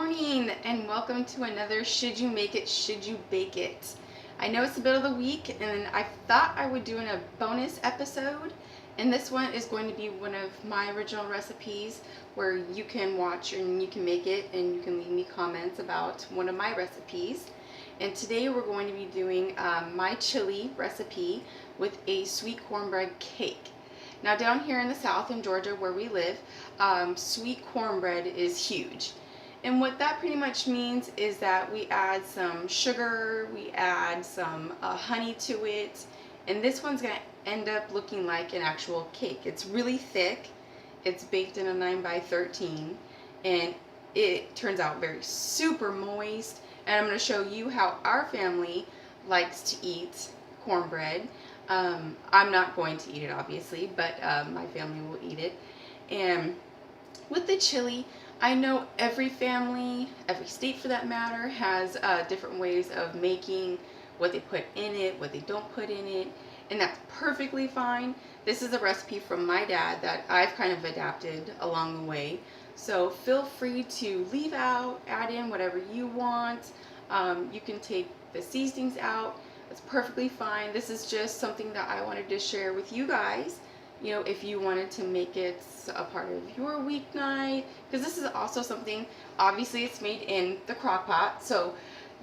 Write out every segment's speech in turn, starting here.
morning and welcome to another Should You Make It, Should You Bake It. I know it's the middle of the week and I thought I would do a bonus episode, and this one is going to be one of my original recipes where you can watch and you can make it and you can leave me comments about one of my recipes. And today we're going to be doing my chili recipe with a sweet cornbread cake. Now down here in the South in Georgia where we live, sweet cornbread is huge. And what that pretty much means is that we add some sugar, we add some honey to it, and this one's going to end up looking like an actual cake. It's really thick, it's baked in a 9x13, and it turns out very super moist. And I'm going to show you how our family likes to eat cornbread. I'm not going to eat it obviously, but my family will eat it. And with the chili, I know every family, every state for that matter, has different ways of making what they put in it, what they don't put in it, and that's perfectly fine. This is a recipe from my dad that I've kind of adapted along the way. So feel free to leave out, add in whatever you want. You can take the seasonings out. It's perfectly fine. This is just something that I wanted to share with you guys. You know, if you wanted to make it a part of your weeknight, because this is also something, obviously it's made in the crock pot, so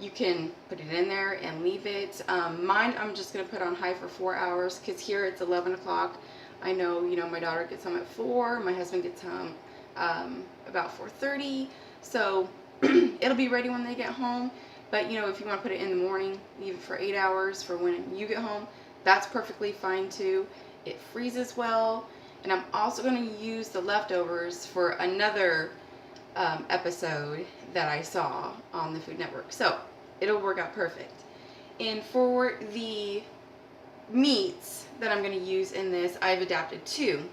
you can put it in there and leave it. Mine, I'm just going to put on high for 4 hours, because here it's 11 o'clock. I know, my daughter gets home at 4, my husband gets home about 4:30, so it'll be ready when they get home. But, if you want to put it in the morning, leave it for 8 hours for when you get home, that's perfectly fine too. It freezes well, and I'm also going to use the leftovers for another episode that I saw on the Food Network, so it'll work out perfect. And for the meats that I'm going to use in this, I've adapted to.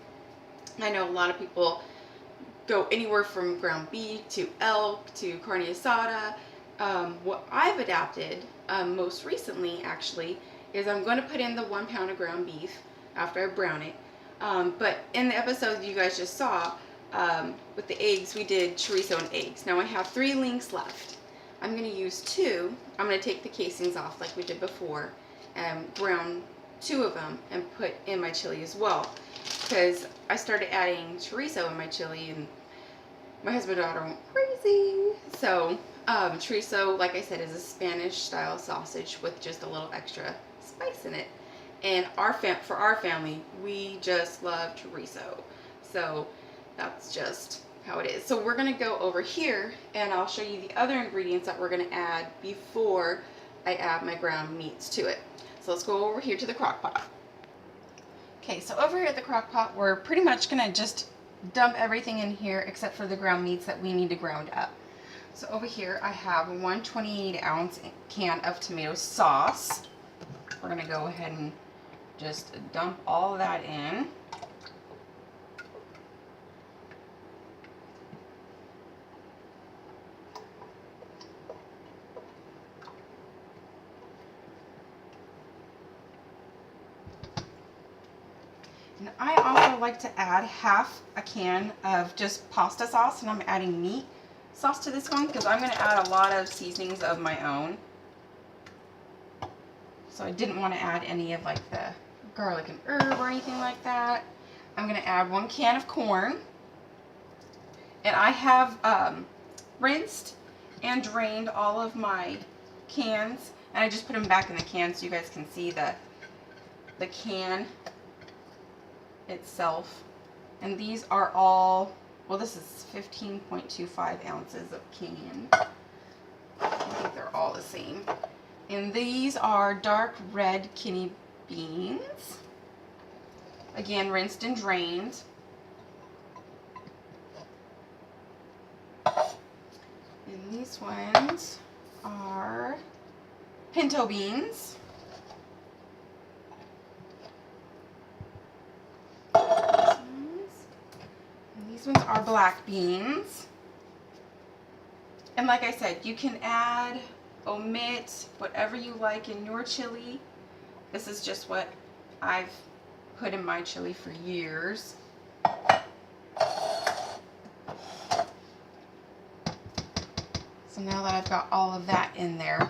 I know a lot of people go anywhere from ground beef to elk to carne asada. What I've adapted most recently actually is I'm going to put in the 1 pound of ground beef after I brown it. But in the episode you guys just saw, with the eggs, we did chorizo and eggs. Now I have 3 links left. I'm going to use 2. I'm going to take the casings off like we did before and brown 2 of them and put in my chili as well. Because I started adding chorizo in my chili and my husband and daughter went crazy. So chorizo, like I said, is a Spanish style sausage with just a little extra spice in it. And for our family, we just love chorizo. So that's just how it is. So we're going to go over here and I'll show you the other ingredients that we're going to add before I add my ground meats to it. So let's go over here to the crock pot. Okay, so over here at the crock pot, we're pretty much going to just dump everything in here except for the ground meats that we need to ground up. So over here I have a 128-ounce can of tomato sauce. We're going to go ahead and just dump all that in. And I also like to add half a can of just pasta sauce, and I'm adding meat sauce to this one because I'm going to add a lot of seasonings of my own. So I didn't want to add any of like the garlic and herb or anything like that. I'm going to add 1 can of corn. And I have rinsed and drained all of my cans. And I just put them back in the can so you guys can see the can itself. And these are all, well, this is 15.25 ounces of can. I think they're all the same. And these are dark red kidney beans. Again, rinsed and drained. And these ones are pinto beans. These ones are black beans. And like I said, you can add, omit, whatever you like in your chili. This is just what I've put in my chili for years. So now that I've got all of that in there,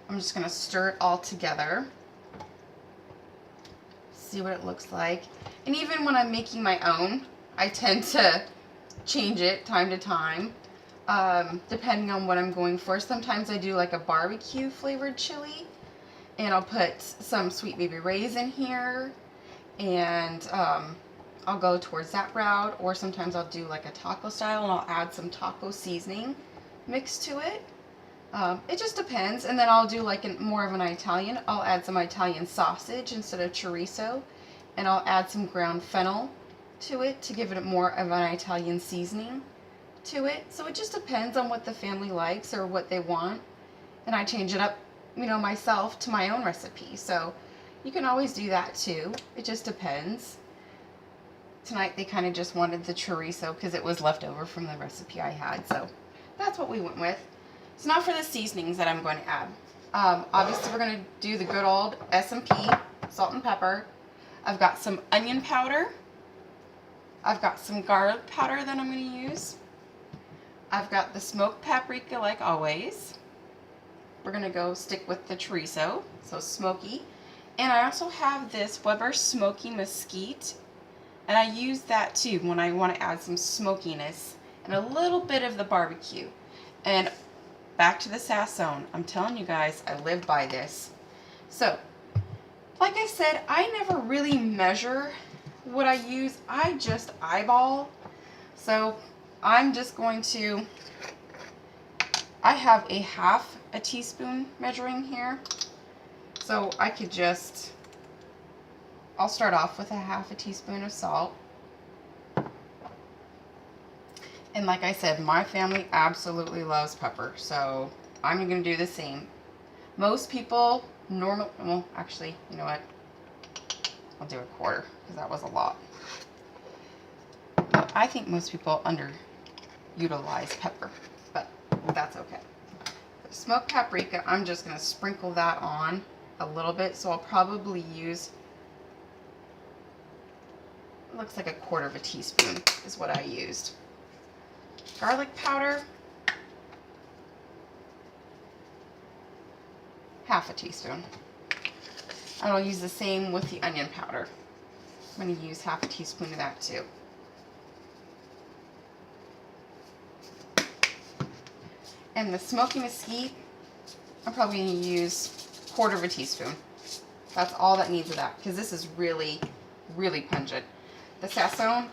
I'm just going to stir it all together. See what it looks like. And even when I'm making my own, I tend to change it time to time, depending on what I'm going for. Sometimes I do like a barbecue flavored chili, and I'll put some Sweet Baby Ray's in here, and I'll go towards that route. Or sometimes I'll do like a taco style, and I'll add some taco seasoning mixed to it. It just depends. And then I'll do like more of an Italian. I'll add some Italian sausage instead of chorizo, and I'll add some ground fennel to it to give it more of an Italian seasoning to it. So it just depends on what the family likes or what they want, and I change it up, you know, myself to my own recipe. So you can always do that too. It just depends. Tonight they kind of just wanted the chorizo because it was left over from the recipe I had, so that's what we went with. So now for the seasonings that I'm going to add. Obviously we're going to do the good old S&P, salt and pepper. I've got some onion powder. I've got some garlic powder that I'm going to use. I've got the smoked paprika like always. We're going to go stick with the chorizo, so smoky. And I also have this Weber Smokey Mesquite, and I use that too when I want to add some smokiness and a little bit of the barbecue. And back to the Sason. I'm telling you guys, I live by this. So, like I said, I never really measure what I use. I just eyeball. So, I'm just going to, I have a half a teaspoon measuring here. So, I could just, I'll start off with a half a teaspoon of salt. And like I said, my family absolutely loves pepper, so I'm going to do the same. Most people well, actually, you know what? I'll do a quarter because that was a lot. But I think most people underutilize pepper, but that's okay. The smoked paprika, I'm just going to sprinkle that on a little bit, so I'll probably use, it looks like a quarter of a teaspoon is what I used. Garlic powder, half a teaspoon. And I'll use the same with the onion powder. I'm going to use half a teaspoon of that too. And the Smokey Mesquite, I'm probably going to use a quarter of a teaspoon. That's all that needs of that, because this is really, really pungent. The Sason,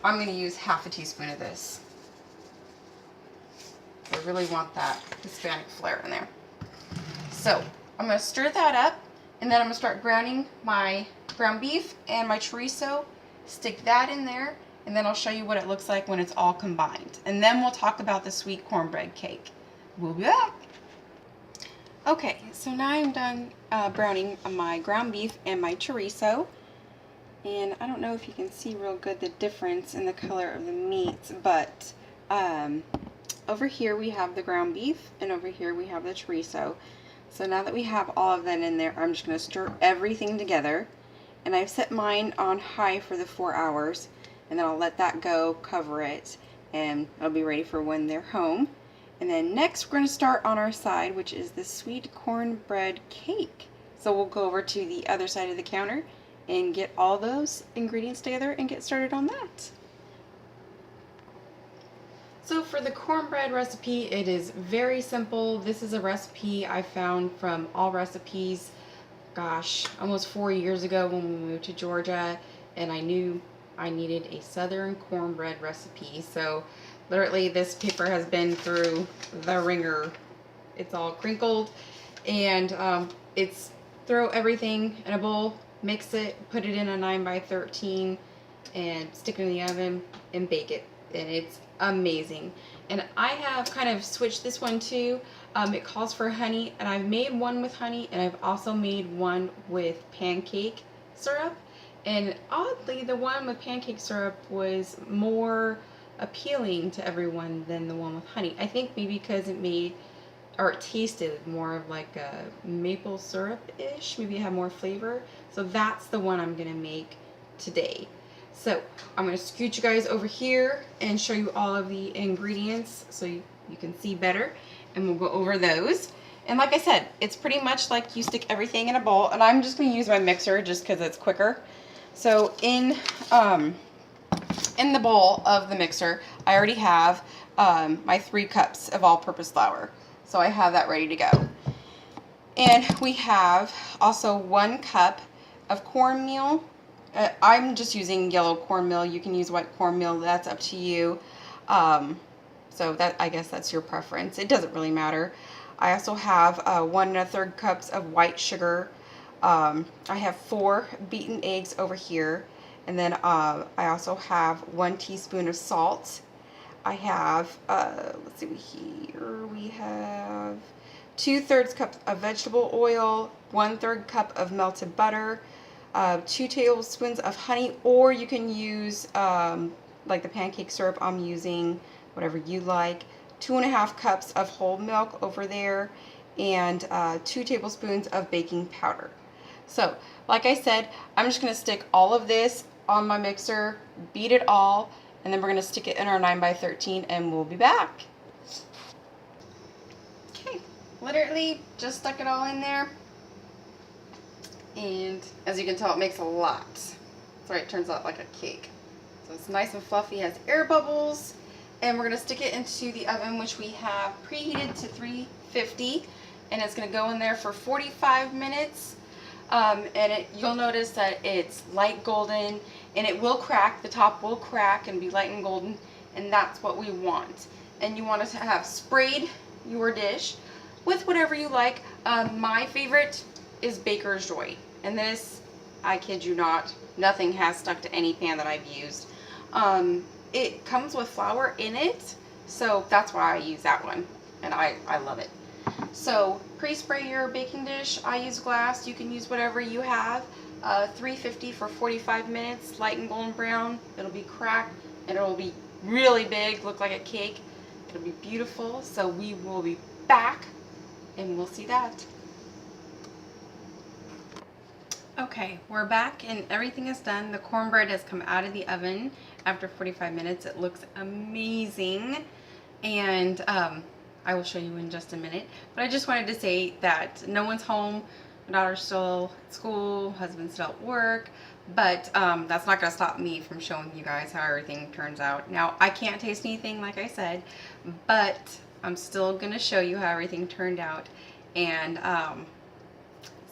I'm going to use half a teaspoon of this. I really want that Hispanic flair in there. So I'm going to stir that up, and then I'm going to start grounding my ground beef and my chorizo. Stick that in there, and then I'll show you what it looks like when it's all combined. And then we'll talk about the sweet cornbread cake. We'll be back. Okay, so now I'm done browning my ground beef and my chorizo. And I don't know if you can see real good the difference in the color of the meats, but over here we have the ground beef, and over here we have the chorizo. So now that we have all of that in there, I'm just going to stir everything together. And I've set mine on high for the 4 hours, and then I'll let that go, cover it, and it'll be ready for when they're home. And then next we're going to start on our side, which is the sweet cornbread cake. So we'll go over to the other side of the counter and get all those ingredients together and get started on that. So for the cornbread recipe, it is very simple. This is a recipe I found from Allrecipes, gosh, almost 4 years ago when we moved to Georgia, and I knew I needed a southern cornbread recipe. So literally this paper has been through the ringer. It's all crinkled, and it's throw everything in a bowl, mix it, put it in a 9x13, and stick it in the oven and bake it. And it's amazing. And I have kind of switched this one too. It calls for honey, and I've made one with honey, and I've also made one with pancake syrup. And oddly, the one with pancake syrup was more appealing to everyone than the one with honey. I think maybe because it made, or it tasted more of like a maple syrup-ish. Maybe it had more flavor. So that's the one I'm going to make today. So I'm going to scoot you guys over here and show you all of the ingredients so you can see better. and we'll go over those. And like I said, it's pretty much like you stick everything in a bowl, and I'm just going to use my mixer just because it's quicker. So in the bowl of the mixer, I already have my 3 cups of all-purpose flour. So I have that ready to go. And we have also 1 cup of cornmeal. I'm just using yellow cornmeal. You can use white cornmeal. That's up to you. So that, I guess that's your preference. It doesn't really matter. I also have 1 1/3 cups of white sugar. I have 4 beaten eggs over here. And then I also have 1 teaspoon of salt. I have, let's see here, we have 2/3 cups of vegetable oil, 1/3 cup of melted butter, 2 tablespoons of honey, or you can use like the pancake syrup I'm using, whatever you like, 2.5 cups of whole milk over there, and 2 tablespoons of baking powder. So, like I said, I'm just going to stick all of this on my mixer, beat it all, and then we're going to stick it in our 9x13 and we'll be back. Okay, literally just stuck it all in there. And as you can tell, it makes a lot. Sorry, it turns out like a cake. So it's nice and fluffy, has air bubbles. And we're going to stick it into the oven, which we have preheated to 350. And it's going to go in there for 45 minutes. And you'll notice that it's light golden, and it will crack. The top will crack and be light and golden, and that's what we want. And you want it to have sprayed your dish with whatever you like. My favorite is Baker's Joy, and this, I kid you not, nothing has stuck to any pan that I've used. It comes with flour in it, so that's why I use that one, and I love it. So pre-spray your baking dish. I use glass. You can use whatever you have. 350 for 45 minutes, light and golden brown. It'll be cracked, and it'll be really big, look like a cake. It'll be beautiful. So we will be back, and we'll see that. Okay, we're back, and everything is done. The cornbread has come out of the oven after 45 minutes. It looks amazing, and I will show you in just a minute. But I just wanted to say that no one's home. My daughter's still at school, husband's still at work, but that's not going to stop me from showing you guys how everything turns out. Now, I can't taste anything, like I said, but I'm still going to show you how everything turned out, and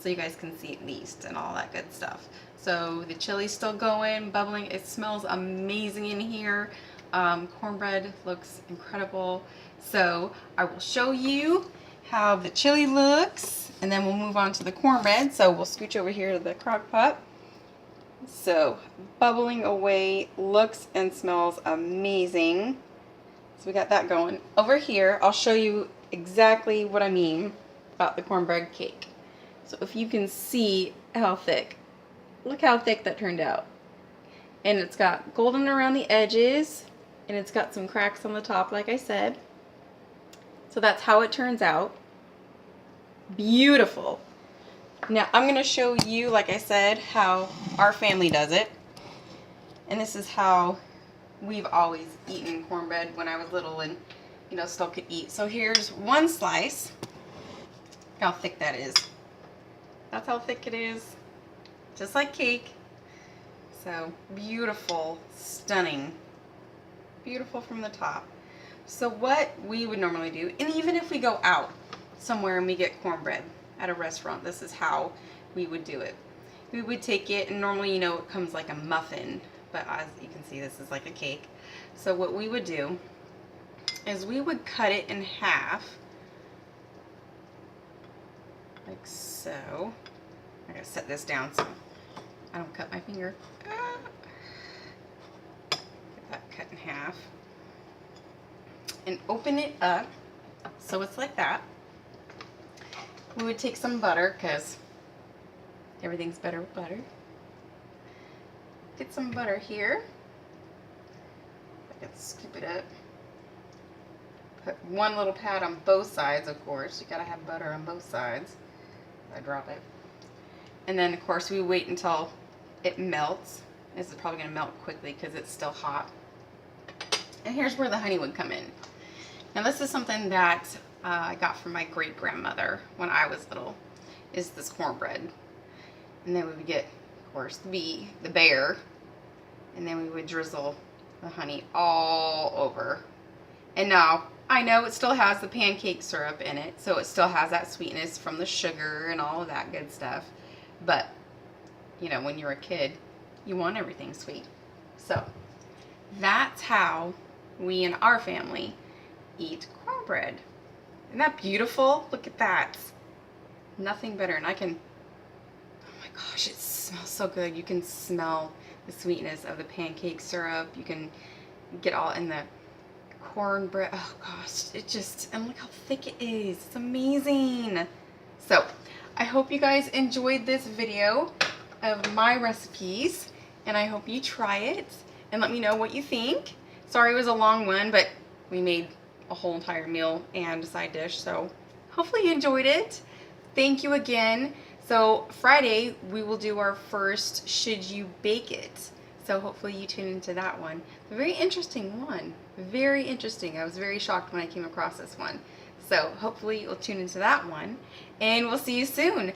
so you guys can see at least and all that good stuff. So the chili's still going, bubbling. It smells amazing in here. Cornbread looks incredible. So I will show you how the chili looks, and then we'll move on to the cornbread. So we'll scooch over here to the crock pot. So bubbling away, looks and smells amazing. So we got that going. Over here, I'll show you exactly what I mean about the cornbread cake. So if you can see how thick, look how thick that turned out. And it's got golden around the edges, and it's got some cracks on the top, like I said. So that's how it turns out. Beautiful. Now I'm going to show you, like I said, how our family does it. And this is how we've always eaten cornbread when I was little and, you know, still could eat. So here's one slice. Look how thick that is. That's how thick it is. Just like cake. So beautiful, stunning. Beautiful from the top. So what we would normally do, and even if we go out somewhere and we get cornbread at a restaurant, this is how we would do it. We would take it, and normally, you know, it comes like a muffin, but as you can see, this is like a cake. So what we would do is we would cut it in half, like so. I gotta set this down so I don't cut my finger. Get that cut in half. And open it up so it's like that. We would take some butter, because everything's better with butter. Get some butter here. I can scoop it up. Put one little pat on both sides, of course. You gotta have butter on both sides. I drop it. And then, of course, we wait until it melts. This is probably gonna melt quickly because it's still hot. And here's where the honey would come in. Now this is something that I got from my great grandmother when I was little, is this cornbread. And then we would get, of course, the bear, and then we would drizzle the honey all over. And now I know it still has the pancake syrup in it, so it still has that sweetness from the sugar and all of that good stuff. But you know, when you're a kid, you want everything sweet. So that's how we in our family eat cornbread. Isn't that beautiful? Look at that. Nothing better. And I can, oh my gosh, it smells so good. You can smell the sweetness of the pancake syrup. You can get all in the cornbread. Oh gosh, it just, and look how thick it is. It's amazing. So I hope you guys enjoyed this video of my recipes, and I hope you try it and let me know what you think. Sorry it was a long one, but we made a whole entire meal and a side dish, so hopefully you enjoyed it. Thank you again. So Friday we will do our first Should You Bake It, so hopefully you tune into that one. A very interesting one, very interesting. I was very shocked when I came across this one, so hopefully you'll tune into that one, and we'll see you soon.